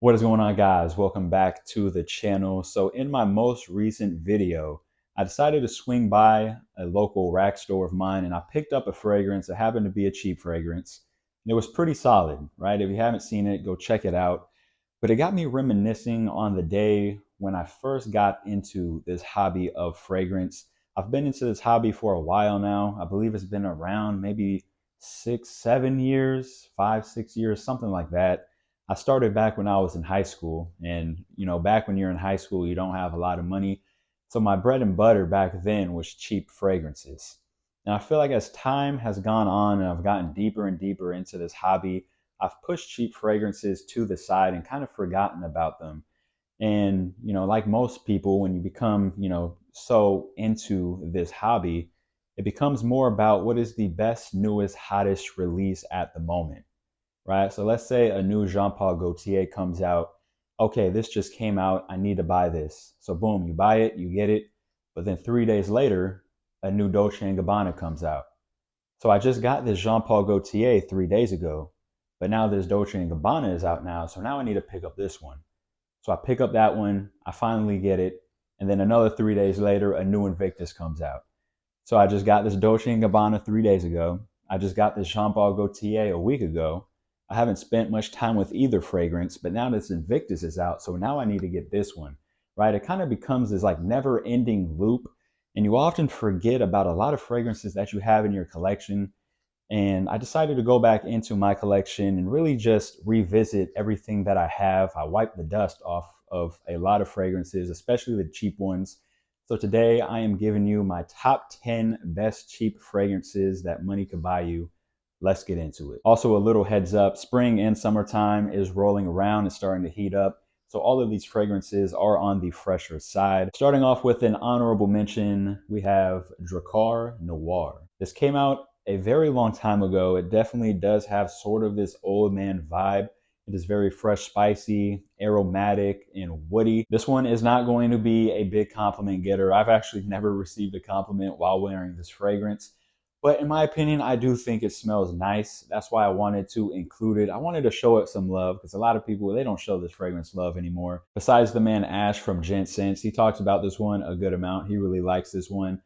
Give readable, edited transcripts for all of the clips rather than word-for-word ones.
What is going on, guys? Welcome back to the channel. So in my most recent video, I decided to swing by a local rack store of mine and I picked up a fragrance that happened to be a cheap fragrance. And it was pretty solid, right? If you haven't seen it, go check it out. But it got me reminiscing on the day when I first got into this hobby of fragrance. I've been into this hobby for a while now. I believe it's been around maybe 6, 7 years, 5, 6 years, something like that. I started back when I was in high school. And, back when you're in high school, you don't have a lot of money. So my bread and butter back then was cheap fragrances. And I feel like as time has gone on and I've gotten deeper and deeper into this hobby, I've pushed cheap fragrances to the side and kind of forgotten about them. And, like most people, when you become, so into this hobby, it becomes more about what is the best, newest, hottest release at the moment, right? So let's say a new Jean Paul Gaultier comes out. Okay, this just came out. I need to buy this. So boom, you buy it, you get it. But then 3 days later, a new Dolce and Gabbana comes out. So I just got this Jean Paul Gaultier 3 days ago, but now this Dolce and Gabbana is out now. So now I need to pick up this one. So I pick up that one. I finally get it, and then another 3 days later, a new Invictus comes out. So I just got this Dolce and Gabbana 3 days ago. I just got this Jean Paul Gaultier a week ago. I haven't spent much time with either fragrance, but now this Invictus is out, so now I need to get this one, right? It kind of becomes this like never-ending loop, and you often forget about a lot of fragrances that you have in your collection. And I decided to go back into my collection and really just revisit everything that I have. I wiped the dust off of a lot of fragrances, especially the cheap ones. So today I am giving you my top 10 best cheap fragrances that money could buy you. Let's get into it. Also, a little heads up, spring and summertime is rolling around and starting to heat up. So all of these fragrances are on the fresher side. Starting off with an honorable mention, we have Drakkar Noir. This came out a very long time ago. It definitely does have sort of this old man vibe. It is very fresh, spicy, aromatic, and woody. This one is not going to be a big compliment getter. I've actually never received a compliment while wearing this fragrance. But in my opinion, I do think it smells nice. That's why I wanted to include it. I wanted to show it some love because a lot of people, they don't show this fragrance love anymore. Besides the man Ash from Gent Sense, he talks about this one a good amount. He really likes this one.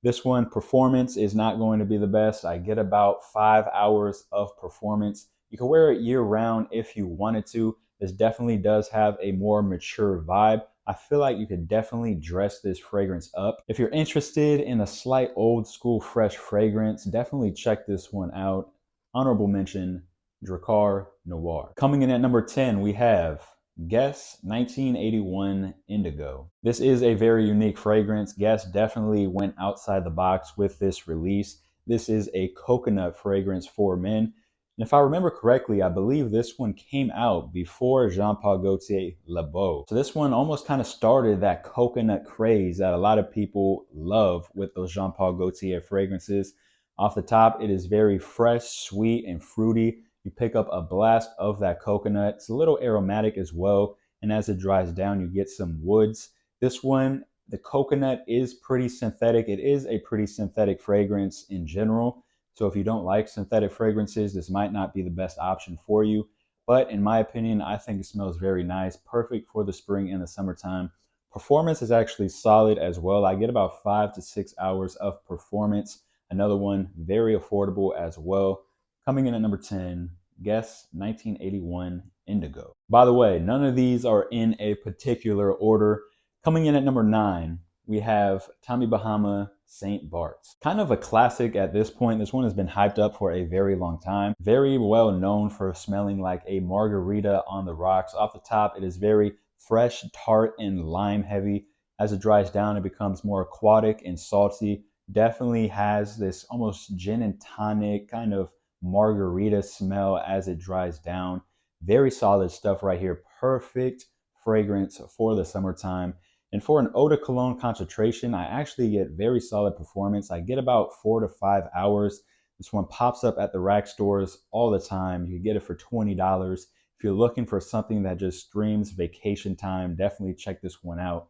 This one, performance is not going to be the best. I get about 5 hours of performance. You can wear it year round if you wanted to. This definitely does have a more mature vibe. I feel like you could definitely dress this fragrance up. If you're interested in a slight old school fresh fragrance, definitely check this one out. Honorable mention, Drakkar Noir. Coming in at number 10, we have Guess 1981 Indigo. This is a very unique fragrance. Guess definitely went outside the box with this release. This is a coconut fragrance for men. And if I remember correctly, I believe this one came out before Jean Paul Gaultier Le Beau. So this one almost kind of started that coconut craze that a lot of people love with those Jean Paul Gaultier fragrances. Off the top, it is very fresh, sweet, and fruity. You pick up a blast of that coconut. It's a little aromatic as well. And as it dries down, you get some woods. This one, the coconut is pretty synthetic. It is a pretty synthetic fragrance in general. So if you don't like synthetic fragrances, this might not be the best option for you. But in my opinion, I think it smells very nice, perfect for the spring and the summertime. Performance is actually solid as well. I get about 5 to 6 hours of performance. Another one, very affordable as well. Coming in at number 10, Guess 1981 Indigo. By the way, none of these are in a particular order. Coming in at number 9, we have Tommy Bahama St. Barts. Kind of a classic at this point. This one has been hyped up for a very long time. Very well known for smelling like a margarita on the rocks. Off the top, it is very fresh, tart, and lime heavy. As it dries down, it becomes more aquatic and salty. Definitely has this almost gin and tonic kind of margarita smell as it dries down. Very solid stuff right here. Perfect fragrance for the summertime. And for an eau de cologne concentration, I actually get very solid performance. I get about 4 to 5 hours. This one pops up at the rack stores all the time. You can get it for $20. If you're looking for something that just screams vacation time, definitely check this one out.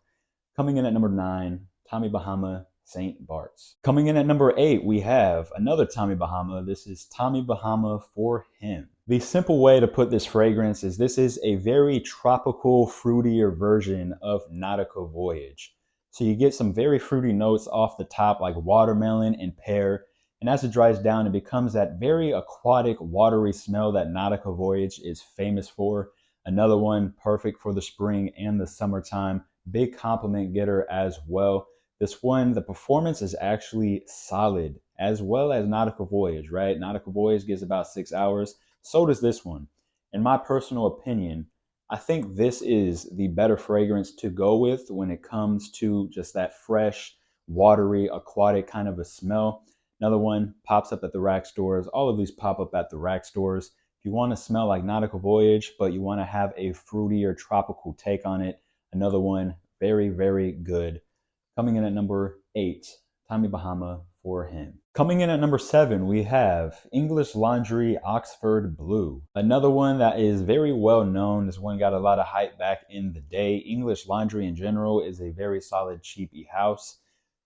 Coming in at number 9, Tommy Bahama St. Barts. Coming in at number 8, we have another Tommy Bahama. This is Tommy Bahama for Him. The simple way to put this fragrance is this is a very tropical, fruitier version of Nautica Voyage. So you get some very fruity notes off the top like watermelon and pear. And as it dries down, it becomes that very aquatic, watery smell that Nautica Voyage is famous for. Another one perfect for the spring and the summertime. Big compliment getter as well. This one, the performance is actually solid, as well as Nautica Voyage, right? Nautica Voyage gives about 6 hours. So does this one. In my personal opinion, I think this is the better fragrance to go with when it comes to just that fresh, watery, aquatic kind of a smell. Another one pops up at the rack stores. All of these pop up at the rack stores. If you want to smell like Nautica Voyage, but you want to have a fruitier tropical take on it, another one, very, very good. Coming in at number 8, Tommy Bahama for Him. Coming in at number 7, we have English Laundry Oxford Blue. Another one that is very well known. This one got a lot of hype back in the day. English Laundry in general is a very solid cheapy house.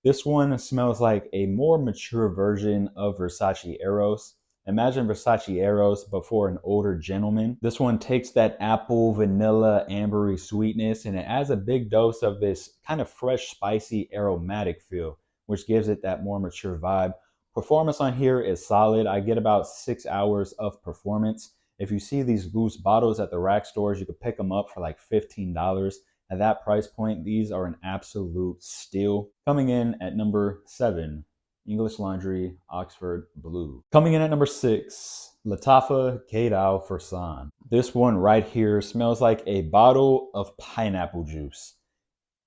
This one smells like a more mature version of Versace Eros. Imagine Versace Eros, but for an older gentleman. This one takes that apple, vanilla, ambery sweetness, and it adds a big dose of this kind of fresh, spicy, aromatic feel, which gives it that more mature vibe. Performance on here is solid. I get about 6 hours of performance. If you see these loose bottles at the rack stores, you could pick them up for like $15. At that price point, these are an absolute steal. Coming in at number 7, English Laundry Oxford Blue. Coming in at number 6, Latafa Kalan. This one right here smells like a bottle of pineapple juice.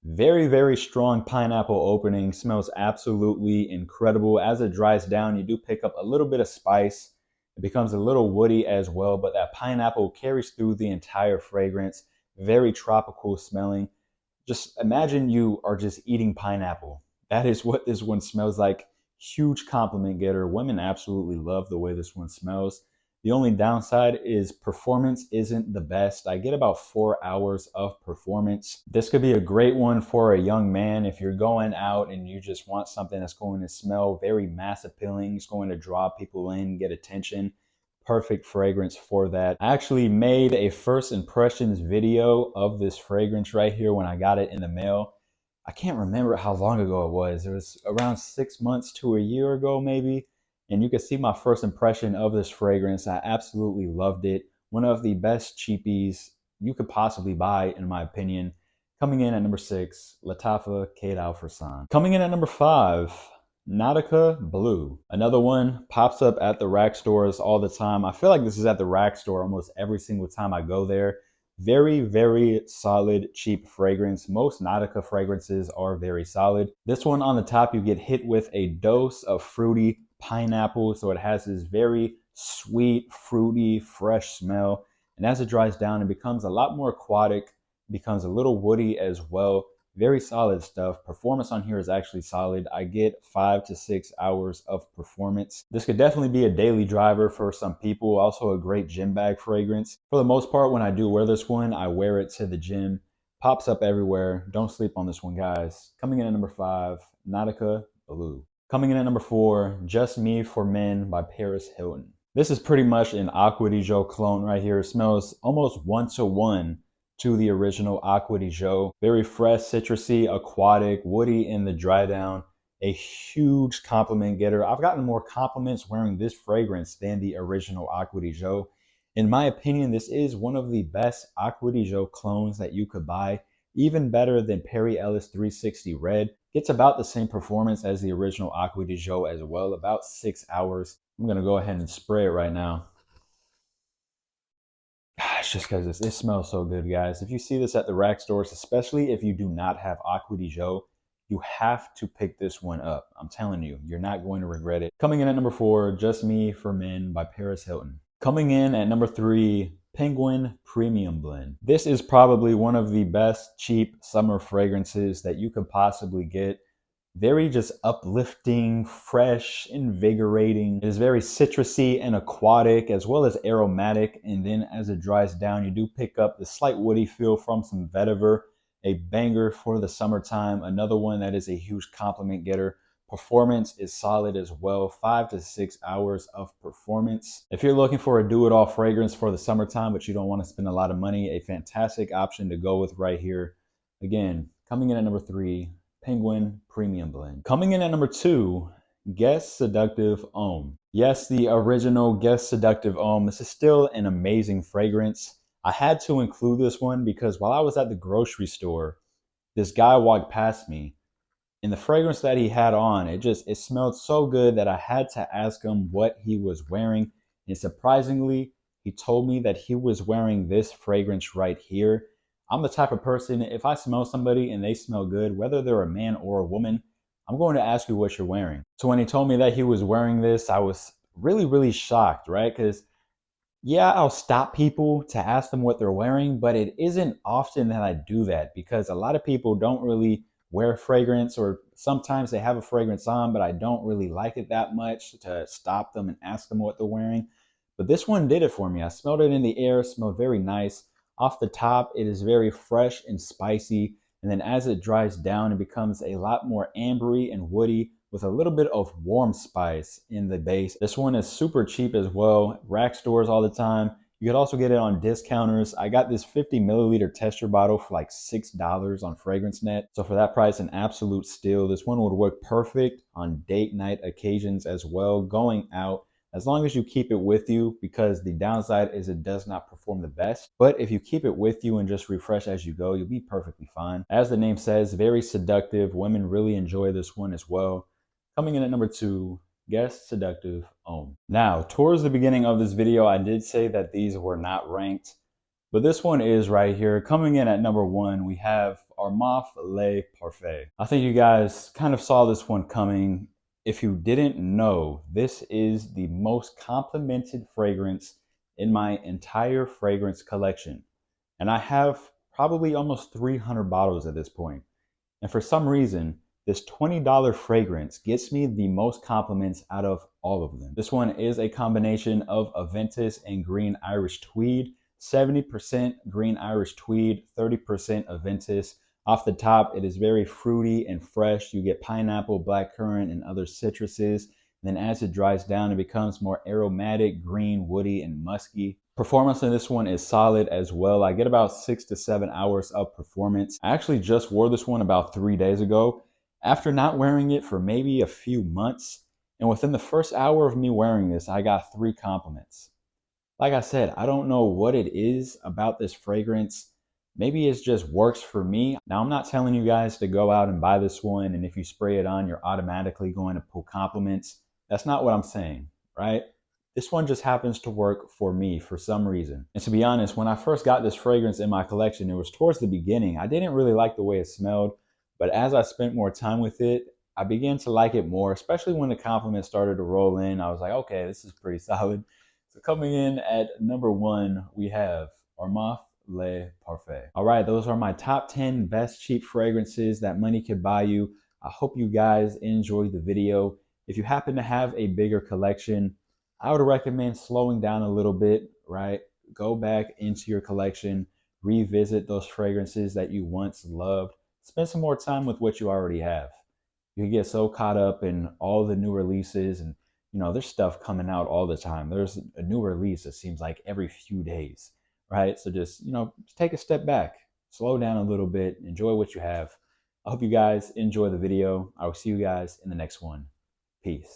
Very, very strong pineapple opening. Smells absolutely incredible. As it dries down, you do pick up a little bit of spice. It becomes a little woody as well, but that pineapple carries through the entire fragrance. Very tropical smelling. Just imagine you are just eating pineapple. That is what this one smells like. Huge compliment getter. Women absolutely love the way this one smells. The only downside is performance isn't the best. I get about 4 hours of performance. This could be a great one for a young man if you're going out and you just want something that's going to smell very mass appealing. It's going to draw people in, get attention. Perfect fragrance for that. I actually made a first impressions video of this fragrance right here when I got it in the mail. I can't remember how long ago it was. It was around 6 months to a year ago, maybe. And you can see my first impression of this fragrance. I absolutely loved it. One of the best cheapies you could possibly buy, in my opinion. Coming in at number 6, Latafa Kalan. Coming in at number 5, Nautica Blue. Another one pops up at the rack stores all the time. I feel like this is at the rack store almost every single time I go there. Very, very solid, cheap fragrance. Most Nautica fragrances are very solid. This one on the top, you get hit with a dose of fruity pineapple. So it has this very sweet, fruity, fresh smell. And as it dries down, it becomes a lot more aquatic, becomes a little woody as well. Very solid stuff. Performance on here is actually solid. I get 5 to 6 hours of performance. This could definitely be a daily driver for some people. Also a great gym bag fragrance. For the most part, when I do wear this one, I wear it to the gym. Pops up everywhere. Don't sleep on this one, guys. Coming in at number 5, Nautica Blue. Coming in at number 4, Just Me for Men by Paris Hilton. This is pretty much an Acqua di Gio clone right here. It smells almost 1-to-1 to the original Acqua di Gio. Very fresh, citrusy, aquatic, woody in the dry down. A huge compliment getter. I've gotten more compliments wearing this fragrance than the original Acqua di Gio. In my opinion, this is one of the best Acqua di Gio clones that you could buy. Even better than Perry Ellis 360 Red. Gets about the same performance as the original Acqua di Gio as well, about 6 hours. I'm gonna go ahead and spray it right now. Gosh, just because it smells so good, guys. If you see this at the rack stores, especially if you do not have Acqua di Gio, you have to pick this one up. I'm telling you, you're not going to regret it. Coming in at number 4, Just Me for Men by Paris Hilton. Coming in at number 3, Penguin Premium Blend. This is probably one of the best cheap summer fragrances that you could possibly get. Very just uplifting, fresh, invigorating. It is very citrusy and aquatic as well as aromatic. And then as it dries down, you do pick up the slight woody feel from some vetiver. a banger for the summertime. Another one that is a huge compliment getter. Performance is solid as well, 5 to 6 hours of performance. If you're looking for a do-it-all fragrance for the summertime, but you don't want to spend a lot of money, a fantastic option to go with right here. Again, coming in at number 3, Penguin Premium Blend. Coming in at number 2, Guess Seductive Homme. Yes, the original Guess Seductive Homme. This is still an amazing fragrance. I had to include this one because while I was at the grocery store, this guy walked past me, and the fragrance that he had on, it smelled so good that I had to ask him what he was wearing. And surprisingly, he told me that he was wearing this fragrance right here. I'm the type of person, if I smell somebody and they smell good, whether they're a man or a woman, I'm going to ask you what you're wearing. So when he told me that he was wearing this, I was really shocked, right? Because yeah, I'll stop people to ask them what they're wearing, but it isn't often that I do that because a lot of people don't really wear fragrance, or sometimes they have a fragrance on, but I don't really like it that much to stop them and ask them what they're wearing. But this one did it for me. I smelled it in the air, smelled very nice. Off the top, it is very fresh and spicy. And then as it dries down, it becomes a lot more ambery and woody with a little bit of warm spice in the base. This one is super cheap as well. Rack stores all the time. You could also get it on discounters. I got this 50 milliliter tester bottle for like $6 on FragranceNet. So for that price, an absolute steal. This one would work perfect on date night occasions as well, going out, as long as you keep it with you, because the downside is it does not perform the best. But if you keep it with you and just refresh as you go, you'll be perfectly fine. As the name says, very seductive. Women really enjoy this one as well. Coming in at number 2, Guess Seductive Homme. Now, towards the beginning of this video, I did say that these were not ranked, but this one is right here. Coming in at number 1, we have Homme Le Parfait. I think you guys kind of saw this one coming. If you didn't know, this is the most complimented fragrance in my entire fragrance collection. And I have probably almost 300 bottles at this point. And for some reason, this $20 fragrance gets me the most compliments out of all of them. This one is a combination of Aventus and Green Irish Tweed. 70% Green Irish Tweed, 30% Aventus. Off the top, it is very fruity and fresh. You get pineapple, blackcurrant, and other citruses. And then as it dries down, it becomes more aromatic, green, woody, and musky. Performance on this one is solid as well. I get about 6 to 7 hours of performance. I actually just wore this one about 3 days ago after not wearing it for maybe a few months. And within the first hour of me wearing this, I got 3 compliments. Like I said, I don't know what it is about this fragrance. Maybe it just works for me. Now, I'm not telling you guys to go out and buy this one, and if you spray it on, you're automatically going to pull compliments. That's not what I'm saying, right? This one just happens to work for me for some reason. And to be honest, when I first got this fragrance in my collection, it was towards the beginning. I didn't really like the way it smelled, but as I spent more time with it, I began to like it more, especially when the compliments started to roll in. I was like, okay, this is pretty solid. So coming in at number 1, we have Homme Le Parfait. All right, those are my top 10 best cheap fragrances that money could buy you. I hope you guys enjoyed the video. If you happen to have a bigger collection, I would recommend slowing down a little bit, right? Go back into your collection, revisit those fragrances that you once loved. Spend some more time with what you already have. You can get so caught up in all the new releases, and there's stuff coming out all the time. There's a new release, it seems like every few days, right? So just take a step back, slow down a little bit, enjoy what you have. I hope you guys enjoy the video. I will see you guys in the next one. Peace.